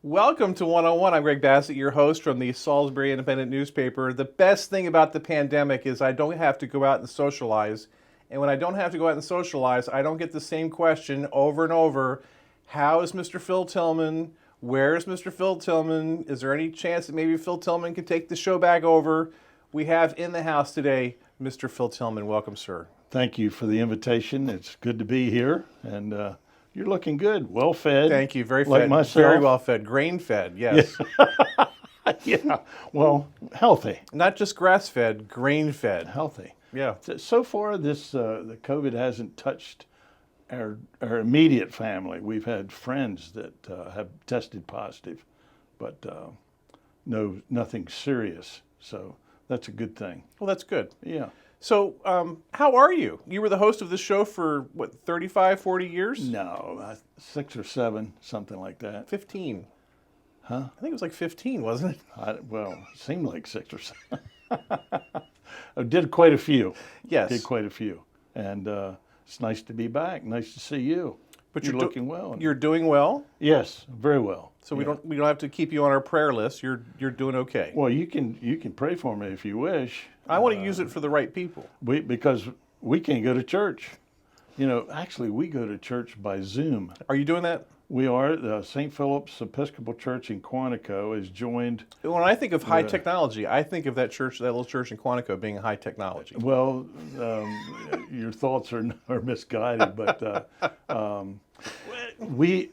Welcome to 101. I'm Greg Bassett, your host from the Salisbury Independent newspaper. The best thing about the pandemic is I don't have to go out and socialize. And when I don't have to go out and socialize, I don't get the same question over and over. How is Mr. Phil Tilghman? Where's Mr. Phil Tilghman? Is there any chance that maybe Phil Tilghman can take the show back over? We have in the house today Mr. Phil Tilghman. Welcome, sir. Thank you for the invitation. It's good to be here, and you're looking good, well fed. Thank you. Very like fed. Myself. Very well fed. Grain fed. Yes. Yeah, well, healthy. Not just grass fed. Grain fed. Healthy. Yeah. So far, the COVID hasn't touched our immediate family. We've had friends that have tested positive, but nothing serious. So that's a good thing. Well, that's good. Yeah. So, how are you? You were the host of this show for, 35, 40 years? No, 6 or 7, something like that. 15. Huh? I think it was like 15, wasn't it? Well, it seemed like 6 or 7. I did quite a few. Yes. Did quite a few. And it's nice to be back. Nice to see you. But you're looking well. You're doing well? Yes, very well. So we don't have to keep you on our prayer list. You're doing okay. Well, you can pray for me if you wish. I want to use it for the right people. Because we can't go to church. Actually, we go to church by Zoom. Are you doing that? We are. The St. Philip's Episcopal Church in Quantico is joined. When I think of high technology, I think of that little church in Quantico being high technology. Well, your thoughts are misguided, but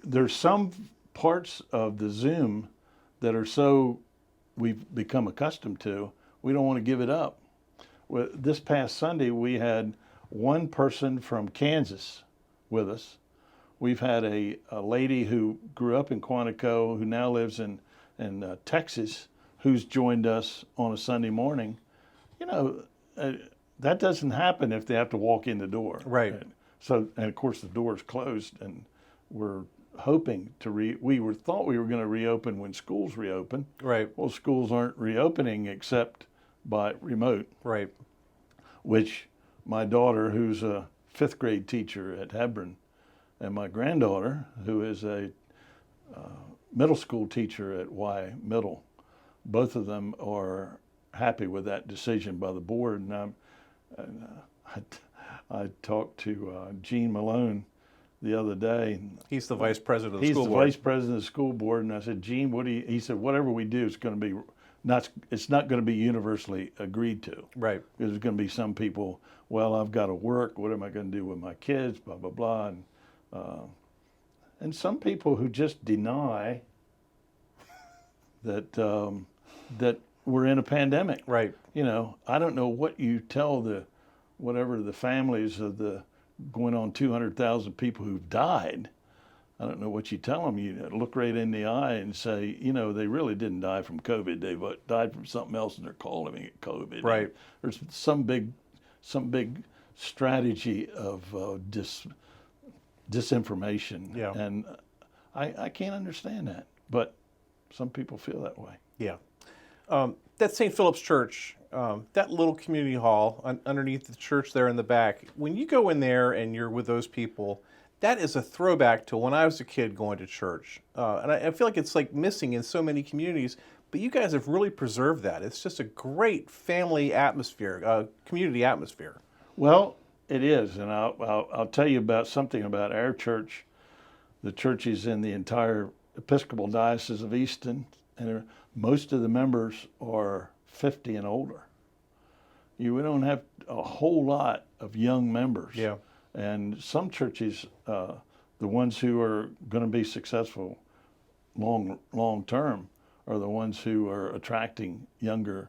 there's some parts of the Zoom that are so we've become accustomed to, we don't want to give it up. Well, this past Sunday, we had one person from Kansas with us. We've had a lady who grew up in Quantico, who now lives in Texas, who's joined us on a Sunday morning. That doesn't happen if they have to walk in the door. Right. So, and of course, the door is closed, and we're hoping to thought we were going to reopen when schools reopen. Right. Well, schools aren't reopening except by remote. Right. Which my daughter, who's a 5th grade teacher at Hebron, and my granddaughter, who is a middle school teacher at Y Middle, both of them are happy with that decision by the board. And I talked to Gene Malone the other day. He's the vice president of the He's school the board. vice president of the school board, and I said, Gene, he said, whatever we do is going to be it's not going to be universally agreed to. Right. Because there's going to be some people, well, I've got to work. What am I going to do with my kids? Blah, blah, blah. And some people who just deny that that we're in a pandemic. Right. I don't know what you tell the families of the going on 200,000 people who've died. I don't know what you tell them. You look right in the eye and say, they really didn't die from COVID. They died from something else, and they're calling it COVID. Right. And there's some big strategy of disinformation. Yeah. And I can't understand that, but some people feel that way. Yeah. That St. Philip's Church, that little community hall underneath the church there in the back, when you go in there and you're with those people, that is a throwback to when I was a kid going to church. And I feel like it's like missing in so many communities, but you guys have really preserved that. It's just a great family atmosphere, community atmosphere. Well, it is, and I'll tell you about something about our church. The churches in the entire Episcopal Diocese of Easton, and most of the members are 50 and older. We don't have a whole lot of young members. Yeah. And some churches, the ones who are going to be successful long term, are the ones who are attracting younger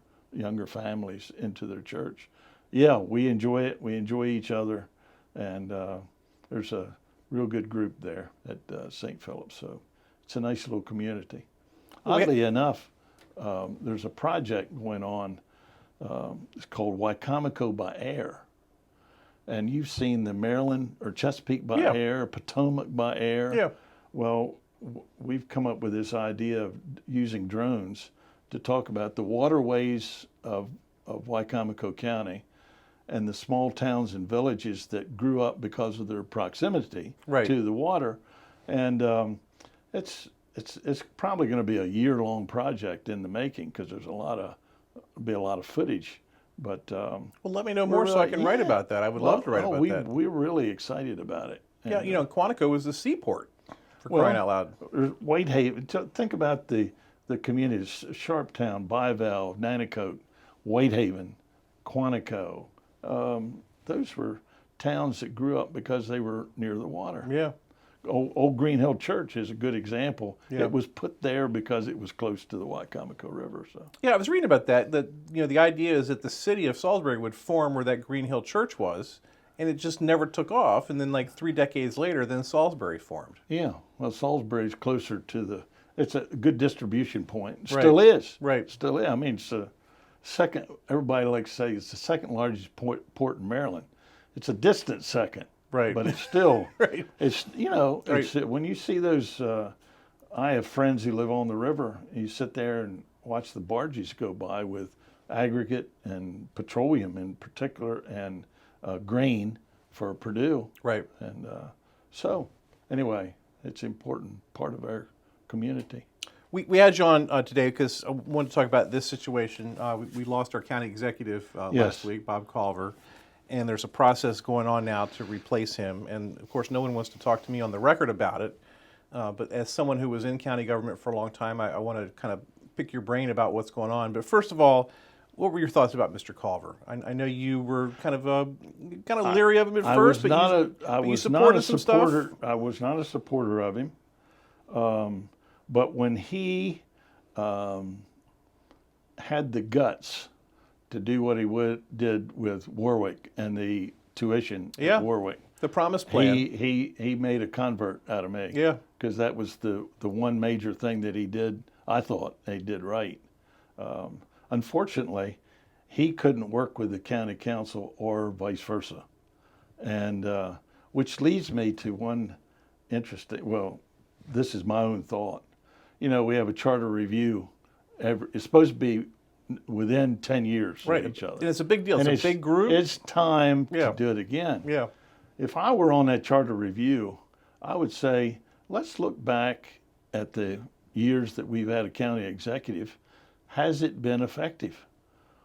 families into their church. Yeah, we enjoy it. We enjoy each other, and there's a real good group there at St. Philip's. So it's a nice little community. Oddly enough, there's a project going on. It's called Wicomico by Air. And you've seen the Maryland or Chesapeake by Air, Potomac by Air. Yeah. Well, we've come up with this idea of using drones to talk about the waterways of Wicomico County and the small towns and villages that grew up because of their proximity Right. to the water. And it's probably going to be a year-long project in the making because there's be a lot of footage. But Well, let me know more so I can write about that. I would love to write about that. We're really excited about it. Yeah, And, Quantico was the seaport, for crying out loud. Whitehaven. Think about the communities: Sharptown, Bival, Nanticoke, Whitehaven, Quantico. Those were towns that grew up because they were near the water. Yeah. Old Green Hill Church is a good example. Yeah. It was put there because it was close to the Wycomico River. So Yeah, I was reading about that. The idea is that the city of Salisbury would form where that Green Hill Church was, and it just never took off. And then, like 3 decades later, then Salisbury formed. yeah, well, Salisbury's closer to it's a good distribution point. Right. Still is. Right. Still is. I mean, it's the second. Everybody likes to say it's the second largest port in Maryland. It's a distant second. Right. But it's still, Right. it's, it's, when you see those, I have friends who live on the river, and you sit there and watch the barges go by with aggregate and petroleum in particular and grain for Purdue. Right. And so, anyway, it's an important part of our community. We had you on today because I wanted to talk about this situation. We lost our county executive last week, Bob Culver. And there's a process going on now to replace him. And of course, no one wants to talk to me on the record about it. But as someone who was in county government for a long time, I want to kind of pick your brain about what's going on. But first of all, what were your thoughts about Mr. Culver? I know you were kind of leery of him at first, but you supported some stuff. I was not a supporter of him. But when he had the guts to do what he did with Warwick and the tuition at Warwick. The promised plan. He made a convert out of me. Yeah. Because that was the one major thing that he did, I thought he did right. Unfortunately, he couldn't work with the county council or vice versa. And which leads me to one interesting, this is my own thought. We have a charter review. It's supposed to be within 10 years of each other. And it's a big deal. It's a big group. It's time to do it again. Yeah. If I were on that charter review, I would say, let's look back at the years that we've had a county executive. Has it been effective?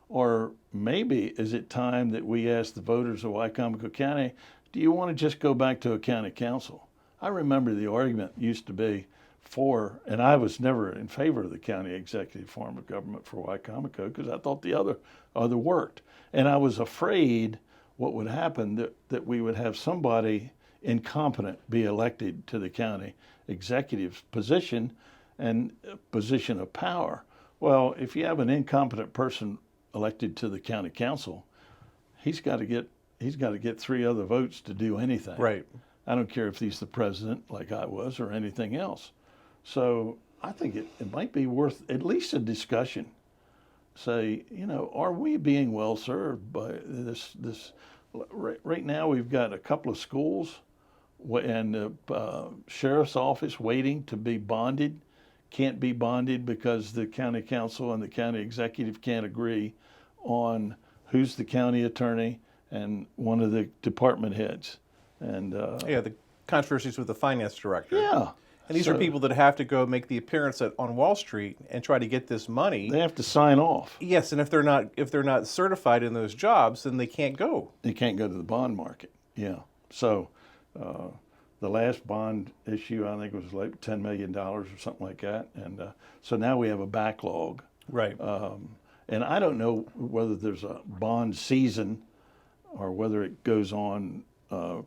Or maybe is it time that we ask the voters of Wycomico County, do you want to just go back to a county council? I remember the argument used to be for, and I was never in favor of the county executive form of government for Wycomico because I thought the other worked. And I was afraid what would happen, that we would have somebody incompetent be elected to the county executive position and position of power. Well, if you have an incompetent person elected to the county council, he's got to get 3 other votes to do anything. Right. I don't care if he's the president like I was or anything else. So I think it might be worth at least a discussion. Say, are we being well served by this? Right now we've got a couple of schools and the sheriff's office waiting to be bonded. Can't be bonded because the county council and the county executive can't agree on who's the county attorney and one of the department heads. And the controversies with the finance director. Yeah. And these are people that have to go make the appearance on Wall Street and try to get this money. They have to sign off. Yes, and if they're not certified in those jobs, then they can't go. They can't go to the bond market. Yeah. So the last bond issue, I think, was like $10 million or something like that. And so now we have a backlog. Right. And I don't know whether there's a bond season or whether it goes on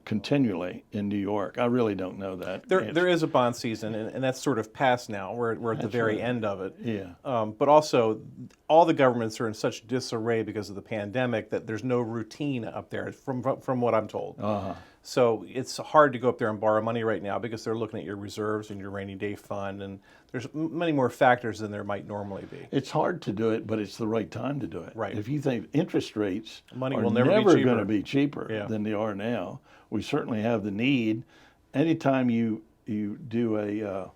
continually in New York. I really don't know that. There is a bond season, and that's sort of past now. We're at the very end of it. Yeah. But also, all the governments are in such disarray because of the pandemic that there's no routine up there, from what I'm told. Uh-huh. So it's hard to go up there and borrow money right now because they're looking at your reserves and your rainy day fund, and there's many more factors than there might normally be. It's hard to do it, but it's the right time to do it. Right. If you think interest rates money are will never going to be cheaper than they are now, we certainly have the need. Anytime you do a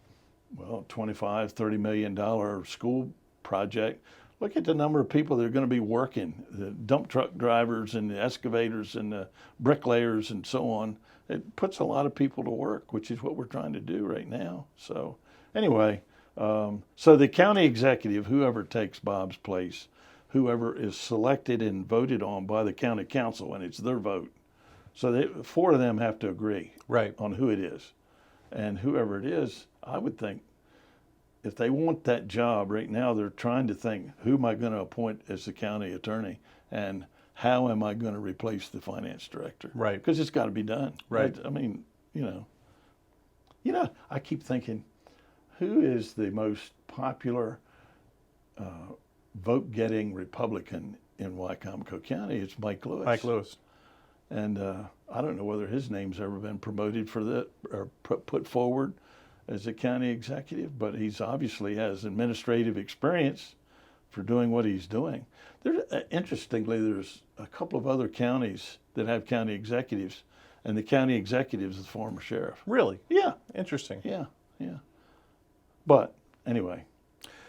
$25, $30 million school project, look at the number of people that are going to be working, the dump truck drivers and the excavators and the bricklayers and so on. It puts a lot of people to work, which is what we're trying to do right now. So Anyway, so the county executive, whoever takes Bob's place, whoever is selected and voted on by the county council, and it's their vote. So four of them have to agree on who it is. And whoever it is, I would think, if they want that job right now, they're trying to think, who am I going to appoint as the county attorney? And how am I going to replace the finance director? Right. Because it's got to be done. Right. I mean, I keep thinking, who is the most popular vote-getting Republican in Wycomico County? It's Mike Lewis. Mike Lewis. And I don't know whether his name's ever been promoted for that or put forward as a county executive, but he's obviously has administrative experience for doing what he's doing. Interestingly, there's a couple of other counties that have county executives, and the county executive is the former sheriff. Really? Yeah. Interesting. Yeah. But anyway,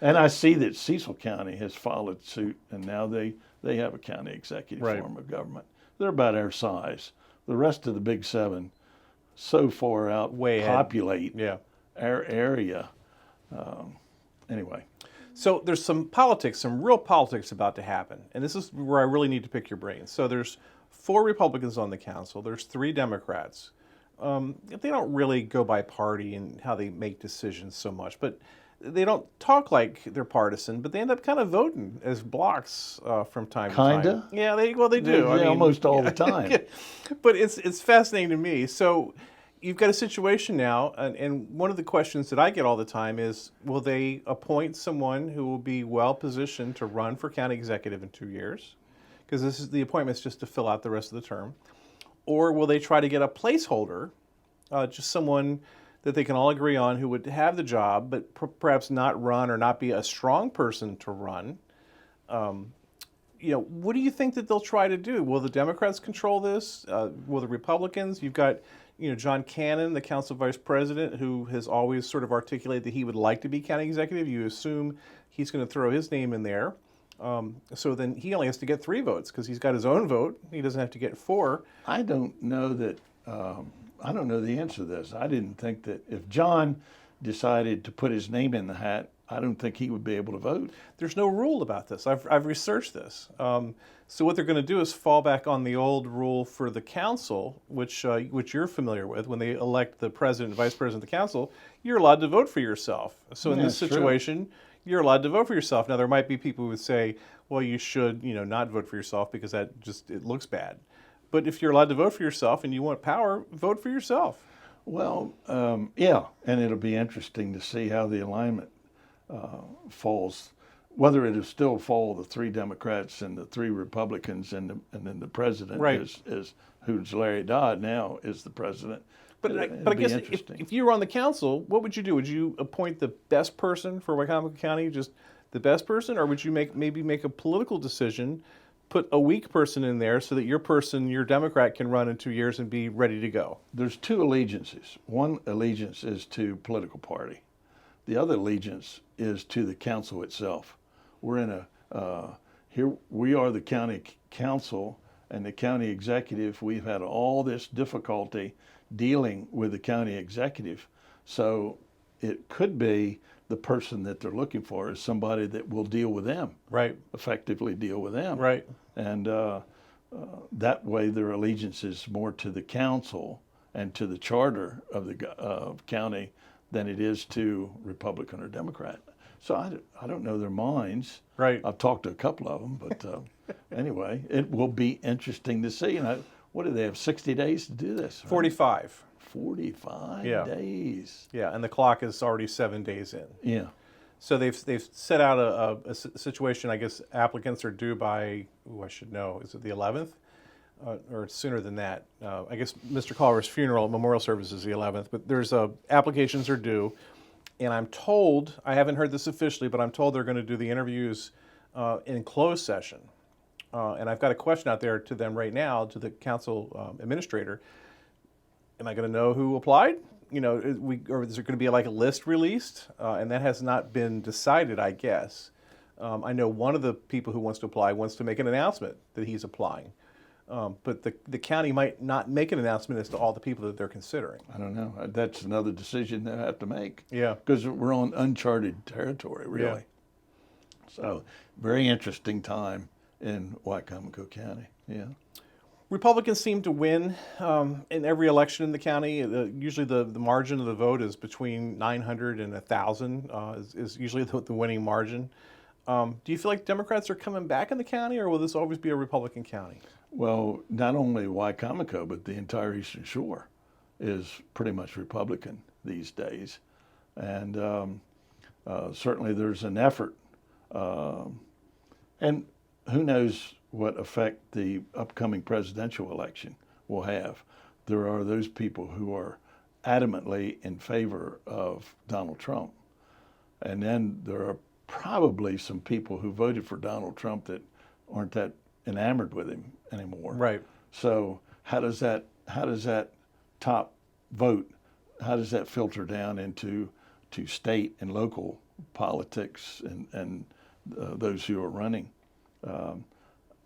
and I see that Cecil County has followed suit, and now they have a county executive form of government. They're about our size. The rest of the big seven so far populate our area. Anyway. So there's some real politics about to happen. And this is where I really need to pick your brain. So there's 4 Republicans on the council. There's 3 Democrats. They don't really go by party and how they make decisions so much. But they don't talk like they're partisan, but they end up kind of voting as blocks from time to time. Kinda? Yeah, they do. Yeah, I mean, almost all the time. But it's fascinating to me. So you've got a situation now, and one of the questions that I get all the time is, will they appoint someone who will be well positioned to run for county executive in 2 years? Because the appointment's just to fill out the rest of the term. Or will they try to get a placeholder, just someone that they can all agree on who would have the job, but perhaps not run or not be a strong person to run? What do you think that they'll try to do? Will the Democrats control this? Will the Republicans? You've got, John Cannon, the council vice president, who has always sort of articulated that he would like to be county executive. You assume he's going to throw his name in there. So then he only has to get 3 votes because he's got his own vote. He doesn't have to get 4. I don't know that. I don't know the answer to this. I didn't think that if John decided to put his name in the hat, I don't think he would be able to vote. There's no rule about this. I've researched this. So what they're going to do is fall back on the old rule for the council, which you're familiar with. When they elect the president and vice president of the council, you're allowed to vote for yourself. So in this situation, you're allowed to vote for yourself. Now there might be people who would say, well, you should, not vote for yourself because it looks bad. But if you're allowed to vote for yourself and you want power, vote for yourself. Well, yeah, and it'll be interesting to see how the alignment falls, whether it'll still fall the 3 Democrats and the 3 Republicans and then the president is who's Larry Dodd now is the president. But I guess if you were on the council, what would you do? Would you appoint the best person for Wycomico County, just the best person, or would you maybe make a political decision, put a weak person in there so that your Democrat, can run in 2 years and be ready to go? There's 2 allegiances. One allegiance is to political party. The other allegiance is to the council itself. We're in here we are the county council and the county executive. We've had all this difficulty dealing with the county executive. So it could be the person that they're looking for is somebody that will deal with them. Right. Effectively deal with them. Right. And that way their allegiance is more to the council and to the charter of the county than it is to Republican or Democrat. So I don't know their minds. Right. I've talked to a couple of them, but anyway, it will be interesting to see. And what do they have, 60 days to do this? Right? 45. 45 days. Yeah, and the clock is already 7 days in. Yeah. So they've set out a situation. I guess applicants are due by, I should know, is it the 11th? Or sooner than that. I guess Mr. Culver's funeral memorial service is the 11th, but there's applications are due, and I'm told, I haven't heard this officially, but I'm told they're going to do the interviews in closed session. And I've got a question out there to them right now, to the council administrator. Am I going to know who applied? Or is there going to be like a list released? And that has not been decided, I guess. I know one of the people who wants to apply wants to make an announcement that he's applying. But the county might not make an announcement as to all the people that they're considering. I don't know. That's another decision they have to make. Yeah. Because we're on uncharted territory, really. Yeah. So, very interesting time in Wicomico County. Yeah. Republicans seem to win in every election in the county. Usually the margin of the vote is between 900 and 1,000 is usually the winning margin. Do you feel like Democrats are coming back in the county, or will this always be a Republican county? Well, not only Wicomico, but the entire Eastern Shore is pretty much Republican these days. And certainly there's an effort. And who knows what effect the upcoming presidential election will have. There are those people who are adamantly in favor of Donald Trump. And then there are probably some people who voted for Donald Trump that aren't that enamored with him anymore. Right. So how does that top vote, how does that filter down into state and local politics and those who are running?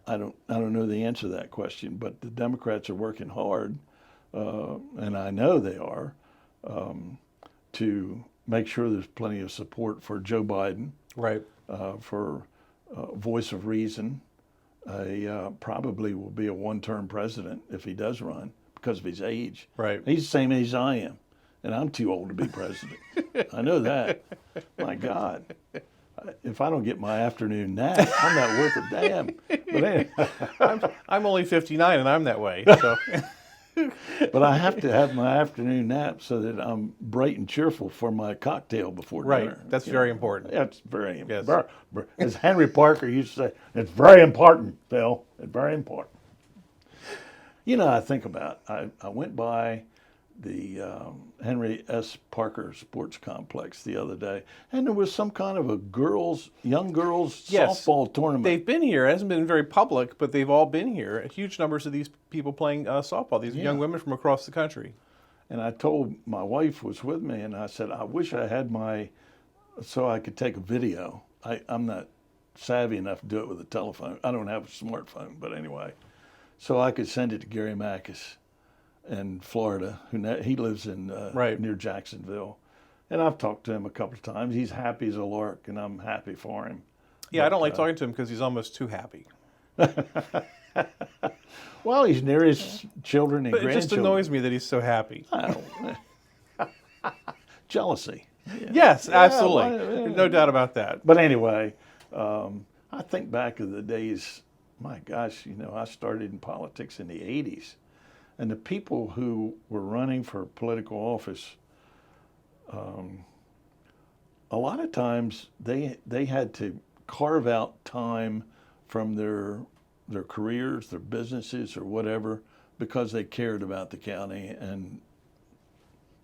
I don't know the answer to that question, but the Democrats are working hard, and I know they are, to make sure there's plenty of support for Joe Biden, Right. for voice of reason. Probably will be a one-term president if he does run because of his age. Right. He's the same age I am, and I'm too old to be president. I know that. My God. If I don't get my afternoon nap, I'm not worth a damn. But anyway, I'm only 59 and I'm that way. So. but I have to have my afternoon nap so that I'm bright and cheerful for my cocktail before Right. dinner. That's very important. That's very Yes. important. As Henry Parker used to say, it's very important, Phil. It's very important. You know, I think about, I went by the Henry S. Parker Sports Complex the other day, and there was some kind of a young girls Yes. softball tournament. They've been here. It hasn't been very public, but they've all been here. Huge numbers of these people playing softball, these young women from across the country. And I told my wife was with me, and I said, I wish I had so I could take a video. I'm not savvy enough to do it with a telephone. I don't have a smartphone, but anyway. So I could send it to Gary Mackis in Florida, he lives in near Jacksonville. And I've talked to him a couple of times. He's happy as a lark, and I'm happy for him. Yeah, I don't like talking to him because he's almost too happy. Well, he's near his children and But it grandchildren. just annoys me that he's so happy. Jealousy. Yes, Yeah, absolutely. No doubt about that. But anyway, I think back of the days, my gosh, I started in politics in the 80s. And the people who were running for political office, a lot of times they had to carve out time from their careers, their businesses, or whatever, because they cared about the county and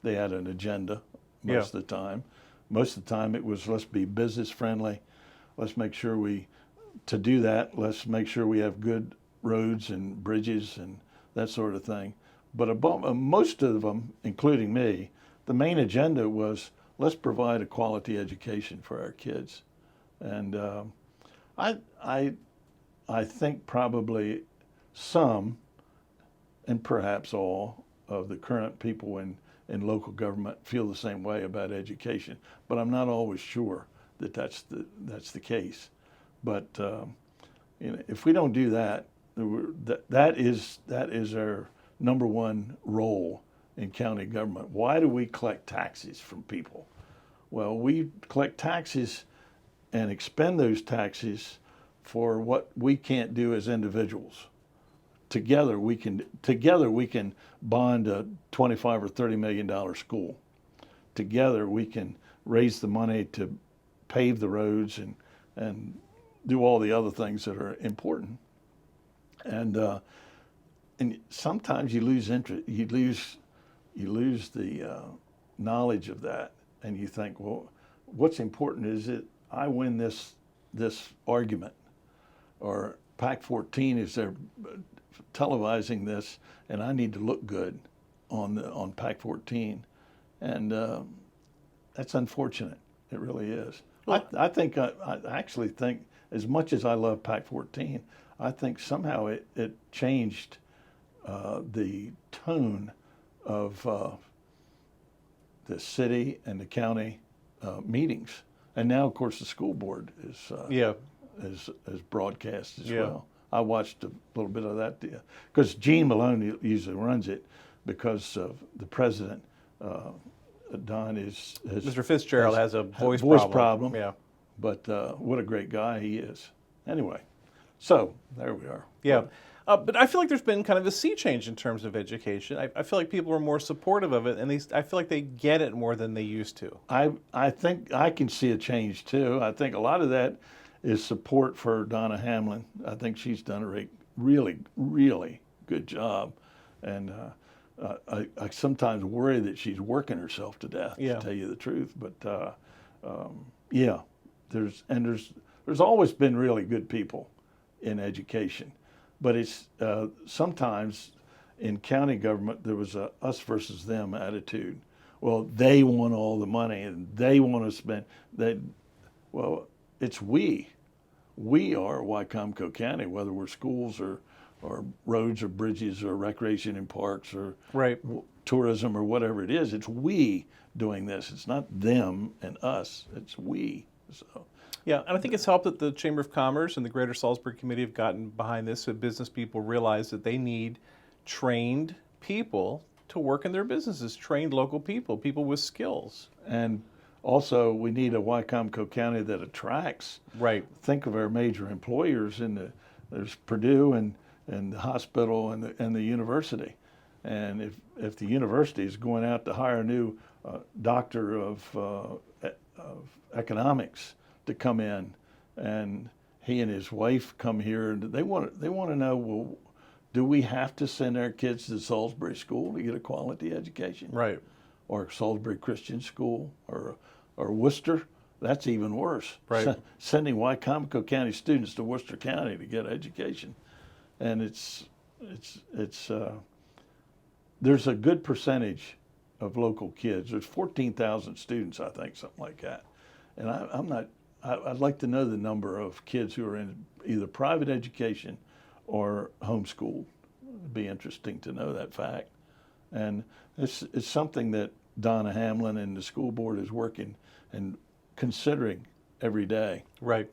they had an agenda most of the time. Most of the time it was, let's be business friendly. Let's make sure to do that, let's make sure we have good roads and bridges and that sort of thing. But most of them, including me, the main agenda was, let's provide a quality education for our kids. And I think probably some, and perhaps all, of the current people in local government feel the same way about education. But I'm not always sure that that's the case. But if we don't do that, that is our number one role in county government. Why do we collect taxes from people? Well, we collect taxes and expend those taxes for what we can't do as individuals. Together we can bond a $25 or $30 million school. Together we can raise the money to pave the roads and do all the other things that are important. And sometimes you lose interest. You lose the knowledge of that, and you think, well, what's important is that I win this argument, or PAC 14 is there televising this, and I need to look good on PAC 14, and that's unfortunate. It really is. Well, I actually think as much as I love Pac-14, I think somehow it changed the tone of the city and the county meetings. And now, of course, the school board is broadcast as well. I watched a little bit of that because Gene Malone usually runs it because of the president. Don is Mr. Fitzgerald has a voice problem. Yeah, but what a great guy he is. Anyway, so there we are. Yeah. But I feel like there's been kind of a sea change in terms of education. I feel like people are more supportive of it, and I feel like they get it more than they used to. I think I can see a change too. I think a lot of that is support for Donna Hamlin. I think she's done a really, really good job, and I sometimes worry that she's working herself to death. To tell you the truth, but yeah, there's always been really good people in education. But it's sometimes in county government there was a us versus them attitude. Well, they want all the money and they want to spend. Well, it's we. We are Wycomico County, whether we're schools or roads or bridges or recreation and parks or tourism or whatever it is. It's we doing this. It's not them and us. It's we. So. Yeah, and I think it's helped that the Chamber of Commerce and the Greater Salisbury Committee have gotten behind this, so business people realize that they need trained people to work in their businesses, trained local people, people with skills. And also, we need a Wycomico County that attracts. Right. Think of our major employers there's Purdue and the hospital and the university. And if the university is going out to hire a new doctor of economics to come in, and he and his wife come here, and they want to know, well, do we have to send our kids to Salisbury School to get a quality education? Right. Or Salisbury Christian School or Worcester? That's even worse. Right. Sending Wycomico County students to Worcester County to get education, and it's there's a good percentage of local kids. There's 14,000 students, I think, something like that, and I'd like to know the number of kids who are in either private education or homeschooled. It'd be interesting to know that fact. And it's something that Donna Hamlin and the school board is working and considering every day. Right.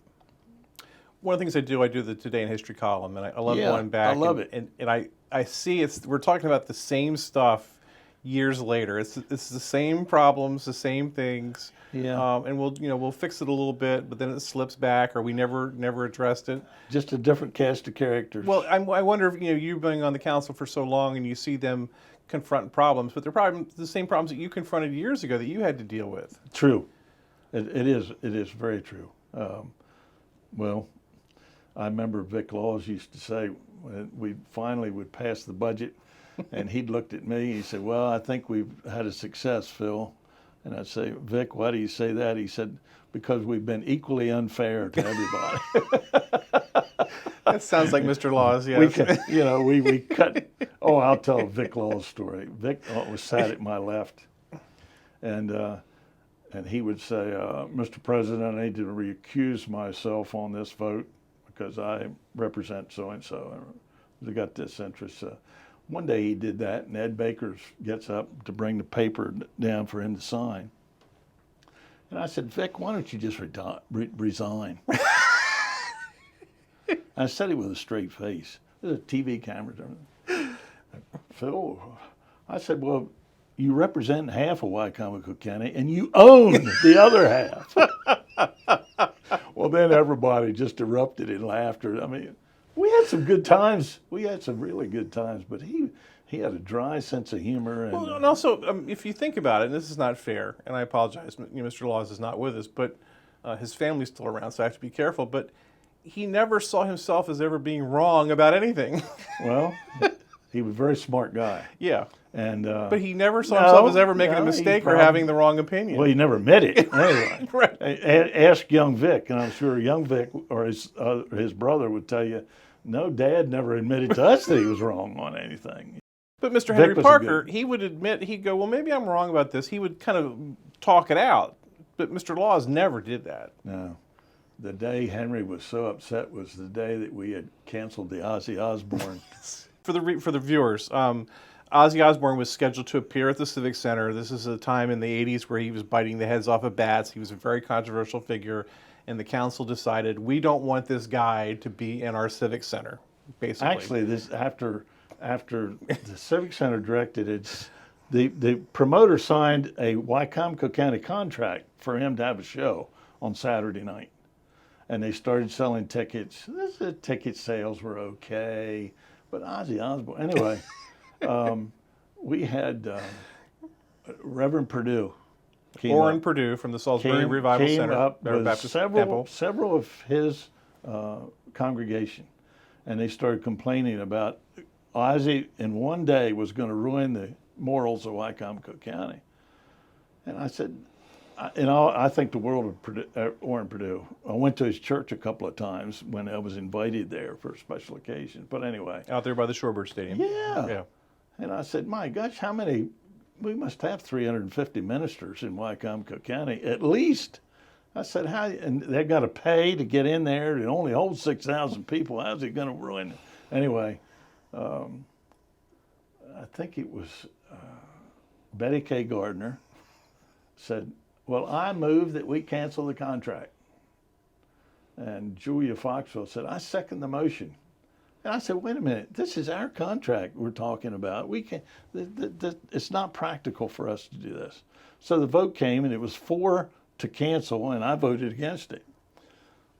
One of the things I do the Today in History column, and I love going back. I love it. And I see we're talking about the same stuff years later. It's the same problems, the same things. Yeah. And we'll fix it a little bit, but then it slips back, or we never addressed it. Just a different cast of characters. Well, I wonder if you've been on the council for so long and you see them confront problems, but they're probably the same problems that you confronted years ago that you had to deal with. True. It is very true. Well, I remember Vic Laws used to say when we finally would pass the budget, and he'd looked at me, he said, well, I think we've had a success, Phil. And I'd say, Vic, why do you say that? He said, because we've been equally unfair to everybody. That sounds like Mr. Laws, yes. We cut. Oh, I'll tell a Vic Laws story. Vic was sat at my left, and he would say, Mr. President, I need to recuse myself on this vote because I represent so-and-so. I got this interest. One day he did that, and Ed Baker gets up to bring the paper down for him to sign. And I said, Vic, why don't you just resign? I said it with a straight face. There's a TV camera. Phil, I said, well, you represent half of Wycomico County, and you own the other half. Well, then everybody just erupted in laughter. I mean, we had some good times. We had some really good times, but he had a dry sense of humor. And also, if you think about it, and this is not fair, and I apologize, Mr. Laws is not with us, but his family's still around, so I have to be careful, but he never saw himself as ever being wrong about anything. Well, he was a very smart guy. Yeah. And but he never saw himself as ever making a mistake or having the wrong opinion. Well, he never admit it. Anyway, right. Ask young Vic, and I'm sure young Vic or his brother would tell you, no, Dad never admitted to us that he was wrong on anything. But Mr. Henry Parker, he would admit, he'd go, well, maybe I'm wrong about this. He would kind of talk it out. But Mr. Laws never did that. No. the day Henry was so upset was the day that we had canceled the Ozzy Osbourne. For the viewers, Ozzy Osbourne was scheduled to appear at the Civic Center. This is a time in the 80s where he was biting the heads off of bats. He was a very controversial figure, and the council decided, we don't want this guy to be in our Civic Center, basically. Actually, this after the Civic Center directed it, the promoter signed a Wycomico County contract for him to have a show on Saturday night. And they started selling tickets. The ticket sales were okay, but Ozzy Osbourne. Anyway, we had Reverend Purdue. Orrin Purdue from the Salisbury Revival came Center, up with Baptist Temple. several of his congregation, and they started complaining about Ozzy in one day was going to ruin the morals of Wycomico County. And I said, I think the world of Orrin Purdue. I went to his church a couple of times when I was invited there for special occasions. But anyway. Out there by the Shorebird Stadium. Yeah. And I said, my gosh, we must have 350 ministers in Wycomico County, at least. I said, and they got to pay to get in there. It only holds 6,000 people. How's it going to ruin it? Anyway, I think it was Betty K. Gardner said, well, I move that we cancel the contract. And Julia Foxwell said, I second the motion. And I said, wait a minute, this is our contract we're talking about. We can't, it's not practical for us to do this. So the vote came, and it was 4 to cancel, and I voted against it.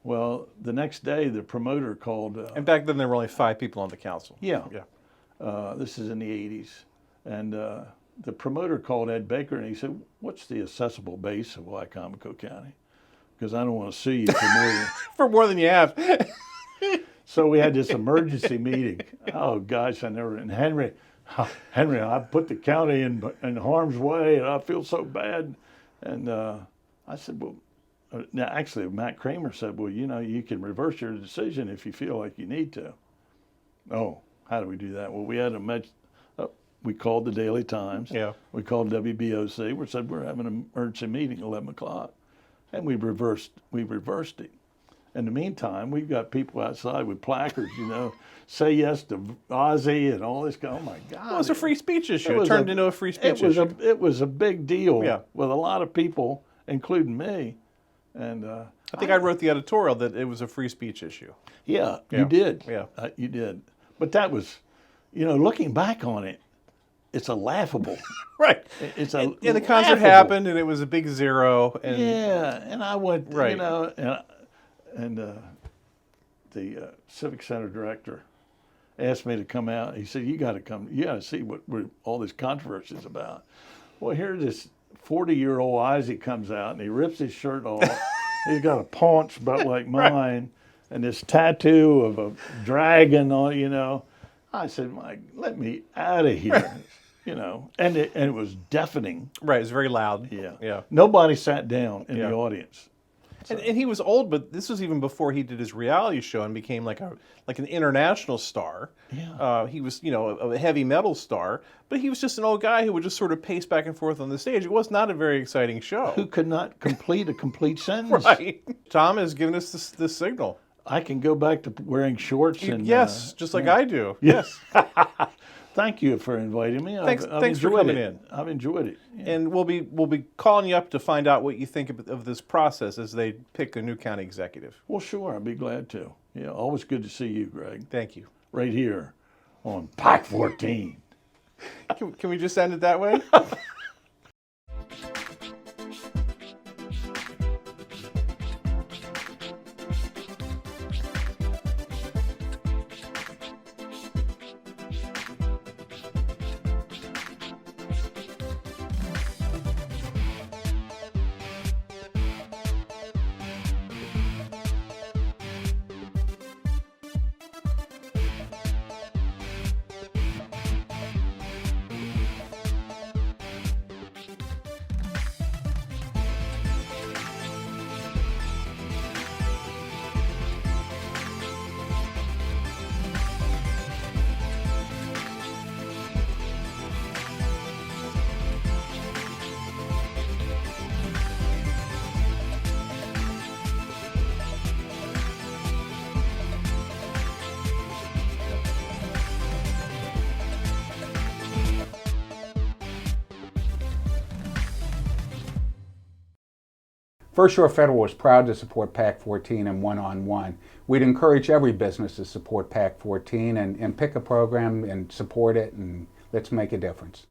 Well, the next day, the promoter called. And back then, there were only 5 people on the council. Yeah. This is in the 80s. And the promoter called Ed Baker, and he said, what's the assessable base of Wycomico County? Because I don't want to sue you for more than... for more than you have. So we had this emergency meeting. Oh, gosh, and Henry, I put the county in harm's way, and I feel so bad. And I said, well, now actually, Matt Kramer said, well, you can reverse your decision if you feel like you need to. Oh, how do we do that? Well, we had we called the Daily Times. Yeah. We called WBOC. We said we're having an emergency meeting at 11 o'clock. And we reversed it. In the meantime, we've got people outside with placards, say yes to Ozzy and all this. Oh, my God. Well, it was a free speech issue. It turned into a free speech issue. It was a big deal Yeah. with a lot of people, including me. And I think I wrote the editorial that it was a free speech issue. Yeah, you did. Yeah. You did. But that was, looking back on it, it's a laughable. Right. It's and the concert happened, and it was a big zero. And and I went, Right. and the Civic Center director asked me to come out. He said, you got to come. You got to see what all this controversy is about. Well, here this 40-year-old Ozzy comes out, and he rips his shirt off. He's got a paunch about like mine, and this tattoo of a dragon on, I said, Mike, let me out of here. And it was deafening. Right, it was very loud. Yeah. Nobody sat down in the audience. So. And he was old, but this was even before he did his reality show and became like an international star. Yeah. He was, a heavy metal star, but he was just an old guy who would just sort of pace back and forth on the stage. It was not a very exciting show. Who could not complete a complete sentence. Right. Tom has given us this signal. I can go back to wearing shorts and yes, just like I do. Yes. Thank you for inviting me. Thanks for coming in. I've enjoyed it. Yeah. And we'll be calling you up to find out what you think of this process as they pick a new county executive. Well, sure, I'd be glad to. Yeah, always good to see you, Greg. Thank you. Right here on Pack 14. Can we just end it that way? First Shore Federal is proud to support PAC 14 and one-on-one. We'd encourage every business to support PAC 14 and pick a program and support it, and let's make a difference.